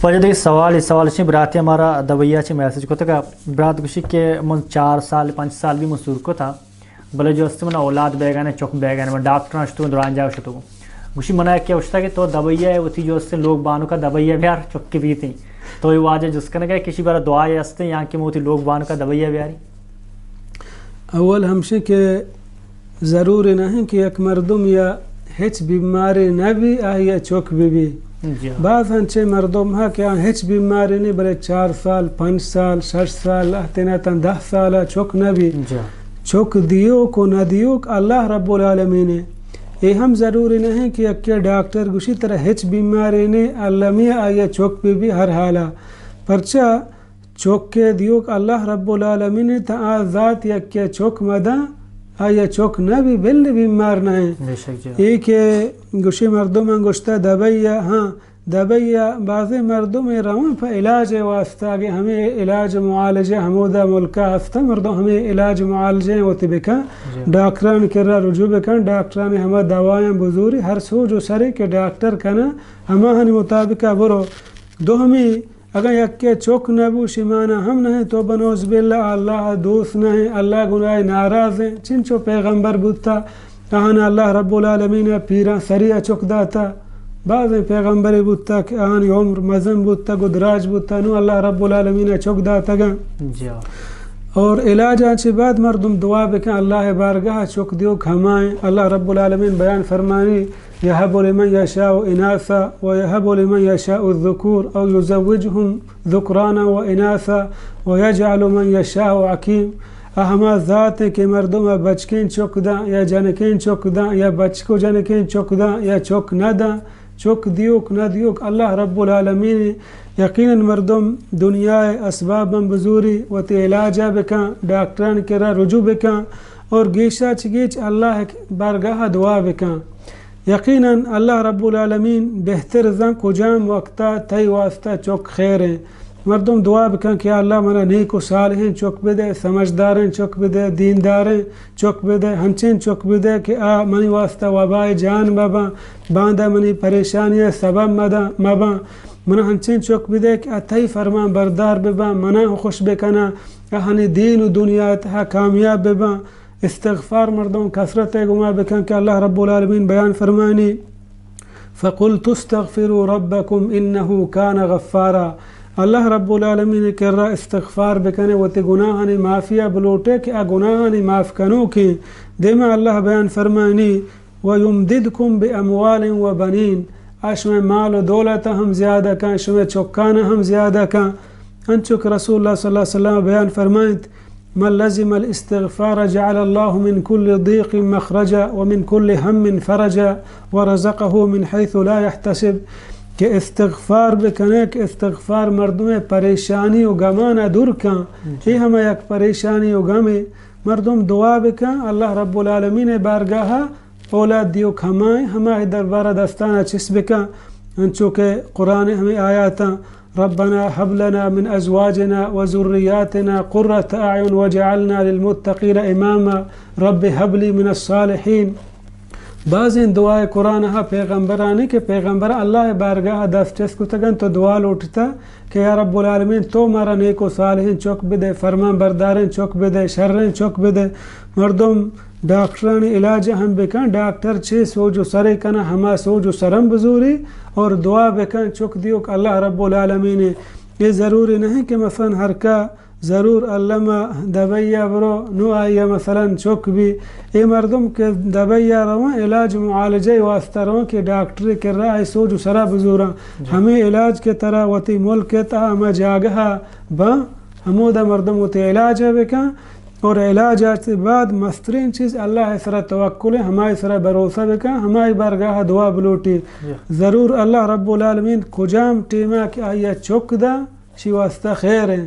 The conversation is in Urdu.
وجہ سوال چھ برات ہمارا دویا چھ میسج کو تھا برات گوشی کہ من 4 سال 5 سال بھی مسور کو تھا بلے جو است من اولاد بیگانے چوک بیگانے من ڈاکٹر اشتو دوران جاو شتو گوشی منع کیا اشتا کہ تو دویا ہے وتی جو است لوگ بانو کا دویا بیار چوک کی بھی تھی تو یہ واجہ جس کا نگا کسی بارا دعائے است یہاں کی موتی لوگ بانو کا دویا بیاری. اول ہمشے کہ ضروری نہیں کہ ایک مردم یا ہچ بیماری نہ بھی آئی چوک بھی بعض ہنچے مردم ہاں کہ ہچ بیماری نہیں بلے 4 سال 5 سال 6 سال احتناتا 10 سال چوک نہ بھی چوک دیو کو نہ دیو اللہ رب العالمین ہے. یہ ہم ضروری نہیں کہ اکیا ڈاکٹر گوشی طرح ہچ بیماری نہیں علمی آئی چوک بھی ہر حالا پرچہ چوک کے دیو اللہ رب العالمین تا ذات یا کیا چوک مدا آیا چوک نہ بھی بل بیمار نہ ہے. یہ کہ گوشی مردم انگوشتا دبیا ہاں دبیا بعض مردم روان پا علاج واسطہ کہ ہمیں علاج معالجہ ہمودا ملکہ ہستا مردم ہمیں علاج معالجہ ہوتی بکا ڈاکٹران کرا رجوع بکن ڈاکٹران ہمیں دوائیں بزوری ہر سو جو سرے کہ ڈاکٹر کنا ہمیں مطابقہ برو دو ہمیں اگر یک کے چوک نبو شمانہ ہم نہیں تو بنوز باللہ اللہ دوست نہیں اللہ گناہ ناراض ہیں چنچو پیغمبر بودتا آہانا اللہ رب العالمین پیران سریع چوک داتا بعض پیغمبر بودتا کہ آہانی عمر مزم بودتا گدراج بودتا نو اللہ رب العالمین چوک داتا گا اور علاج آنچے بعد مردم دعا بکن اللہ بارگاہ چوک دیو کھمائیں. اللہ رب العالمین بیان فرمانی يهب لمن يشاء إناثا ويهب لمن يشاء الذكور أو يزوجهم ذكرانا وإناثا ويجعل من يشاء عقيم. اہما ذات کے مردم بچکین چوک دا یا جنکین چوک دا یا بچکو جنکین چوک دا یا چوک نہ دا چوک دیوک نہ دیوک اللہ رب العالمین یقینا مردم دنیا اسبابا بزوری و تی علاجہ بکا ڈاکٹران کرا رجوع بکا اور گیشا چگیچ اللہ بارگاہ دعا بکا. یقینا اللہ رب العالمین بہتر زن کجام وقتا تی واسطہ چوک خیر ہیں. مردم دعا بکن کہ اللہ منا نیک و صالحین چوک بدے سمجھداریں چوک بدے دینداریں چوک بدے ہنچین چوک بدے کہ منی واسطہ وبائے جان بابا باندہ منی پریشانی سبب مبا منا ہنچین چوک بدے کہ تی فرمان بردار ببا منا خوش بکنا ہنی دین و دنیا تہا کامیاب ببا. استغفار مردوں کثرت گما بکن کہ اللہ رب العالمین بیان فرمانی فَقُلْتُ اسْتَغْفِرُوا رَبَّكُمْ إِنَّهُ كَانَ غَفَّارًا. اللہ رب العالمین کر رہا استغفار بکنے و تی گناہانی معافیہ بلوٹے کہ گناہانی معاف کنو کی دیما اللہ بیان فرمانی وَيُمْدِدْكُمْ بِأَمْوَالٍ وَبَنِينَ. اشمع مال و دولت ہم زیادہ کن اشمع چوکانا ہم زیادہ کن انچک رسول اللہ صلی اللہ علیہ وسلم بیان فرمائیت من لزم الاستغفار جعل الله من كل ضيق مخرجا ومن كل هم فرجا ورزقه من حيث لا يحتسب. کہ استغفار بکنے کہ استغفار مردم پریشانی و گمانا دور کن یہ ہمیں یک پریشانی و گمے مردم دعا بکن اللہ رب العالمین بارگاہ اولاد دیو کھمائیں ہمیں دربارہ دستانہ چس بکن انچو کہ قرآن ہمیں آیاتا ربنا هب لنا من ازواجنا وذرياتنا قرة اعين وجعلنا للمتقين اماما رب هب لي من الصالحين. بعض ان دعائے قرآن ہا پیغمبرانی کہ پیغمبر اللہ بارگاہ دست چس کو تگن تو دعا لوٹتا کہ یا رب العالمین تو مارا نیک و صالحین چوک بدے فرمان بردارین چوک بدے شرین چوک بدے. مردم ڈاکٹران علاج ہم بکن ڈاکٹر چھ سوجو سرے کنا ہما سوجو سرم بزوری اور دعا بکن چوک دیو کہ اللہ رب العالمین. یہ ضروری نہیں کہ مثلا ہر کا ضرور علامہ دبیا برو نو آئیے مثلا چوک بھی یہ مردم کے دبیا رواں علاج معالجہ واسطہ رواں کہ ڈاکٹر کر رہا ہے سوجو سرا بزورا ہمیں علاج کے طرح وتی ملک کے تہا ہمیں جاگہا با ہمودا مردم وتی علاج ہے بکا اور علاج کے بعد مسترین چیز اللہ سرا توکل ہے ہمارے سرا بھروسہ بکا ہماری بارگاہ دعا بلوٹی ضرور اللہ رب العالمین کجام ٹیمہ کہ آئیے چوک دا شی واسطہ خیر ہے.